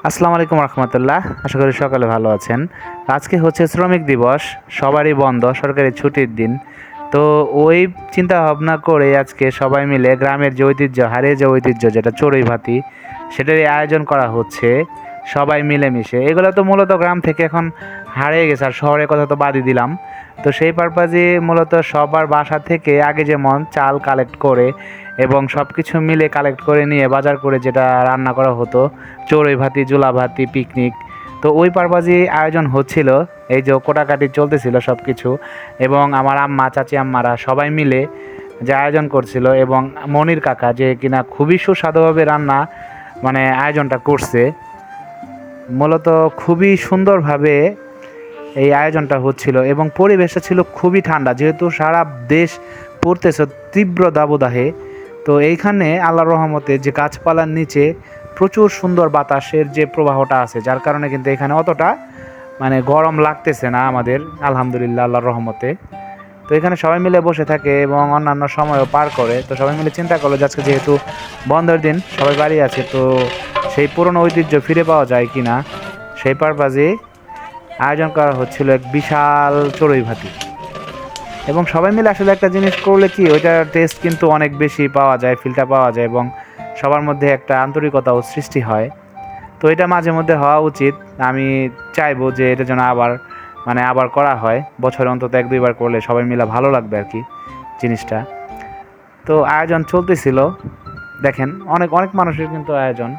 আসসালামু আলাইকুম রহমতুল্লাহ। আশা করি সকালে ভালো আছেন। আজকে হচ্ছে শ্রমিক দিবস, সবারই বন্ধ, সরকারি ছুটির দিন। তো ওই চিন্তা ভাবনা করে আজকে সবাই মিলে গ্রামের যে ঐতিহ্য, হারিয়ে যে ঐতিহ্য যেটা চড়ুই ভাতি, সেটারই আয়োজন করা হচ্ছে সবাই মিলেমিশে। এগুলো তো মূলত গ্রাম থেকে এখন হারিয়ে গেছে, আর শহরের কথা তো বাদই দিলাম। তো সেই পারপাজে মূলত সবার বাসা থেকে আগে যেমন চাল কালেক্ট করে এবং সব কিছু মিলে কালেক্ট করে নিয়ে বাজার করে যেটা রান্না করা হতো, চড়ুই ভাতি, জুলা ভাতি, পিকনিক, তো ওই পারপাজে আয়োজন হচ্ছিল। এই যে কোটাকাটি চলতেছিল সব কিছু, এবং আমার আম্মা, চাচি আম্মারা সবাই মিলে যে আয়োজন করছিল, এবং মনির কাকা যে কিনা খুবই সুস্বাদুভাবে রান্না মানে আয়োজনটা করছে। মূলত খুবই সুন্দরভাবে এই আয়োজনটা হচ্ছিল, এবং পরিবেশটা ছিল খুবই ঠান্ডা, যেহেতু সারা দেশ পড়তেছে তীব্র দাবদাহে। তো এইখানে আল্লাহর রহমতে যে গাছপালার নিচে প্রচুর সুন্দর বাতাসের যে প্রবাহটা আছে, যার কারণে কিন্তু এখানে অতটা মানে গরম লাগতেছে না আমাদের, আলহামদুলিল্লাহ আল্লাহর রহমতে। তো এখানে সবাই মিলে বসে থাকে এবং অন্যান্য সময়ও পার করে। তো সবাই মিলে চিন্তা করলো যে আজকে যেহেতু বন্ধের দিন, সবাই বাড়ি আছে, তো সেই পুরনো ঐতিহ্য ফিরে পাওয়া যায় কি না, সেই পারপাজে আয়োজন করা হচ্ছিল এক বিশাল চড়ুই ভাতি। এবং সবাই মিলে আসলে একটা জিনিস করলে কি, ওইটার টেস্ট কিন্তু অনেক বেশি পাওয়া যায়, ফিলটা পাওয়া যায়, এবং সবার মধ্যে একটা আন্তরিকতাও সৃষ্টি হয়। তো এটা মাঝে মধ্যে হওয়া উচিত। আমি চাইবো যে এটা যেন আবার করা হয়, বছরে অন্তত 1-2বার করলে সবাই মিলে ভালো লাগবে আর কি জিনিসটা। তো আয়োজন চলতেছিল, দেখেন অনেক অনেক মানুষের কিন্তু আয়োজন।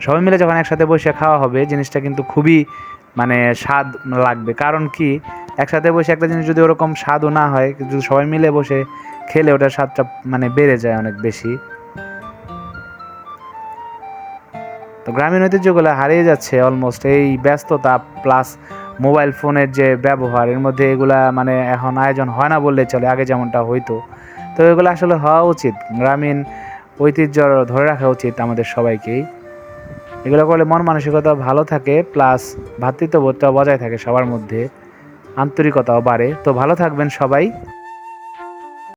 সবাই মিলে যখন একসাথে বসে খাওয়া হবে, জিনিসটা কিন্তু খুবই মানে স্বাদ লাগবে। কারণ কি, একসাথে বসে একটা জিনিস যদি ওরকম স্বাদও না হয়, কিন্তু সবাই মিলে বসে খেলে ওটার স্বাদটা মানে বেড়ে যায় অনেক বেশি। তো গ্রামীণ ঐতিহ্যগুলো হারিয়ে যাচ্ছে অলমোস্ট এই ব্যস্ততা প্লাস মোবাইল ফোনের যে ব্যবহার, এর মধ্যে এগুলা মানে এখন আয়োজন হয় না বললে চলে, আগে যেমনটা হইতো। তো এগুলো আসলে হওয়া উচিত, গ্রামীণ ঐতিহ্য ধরে রাখা উচিত আমাদের সবাইকেই। এগুলো করলে মন মানসিকতা ভালো থাকে, প্লাস ভ্রাতৃত্ববোধটাও বজায় থাকে সবার মধ্যে, আন্তরিকতাও বাড়ে। তো ভালো থাকবেন সবাই।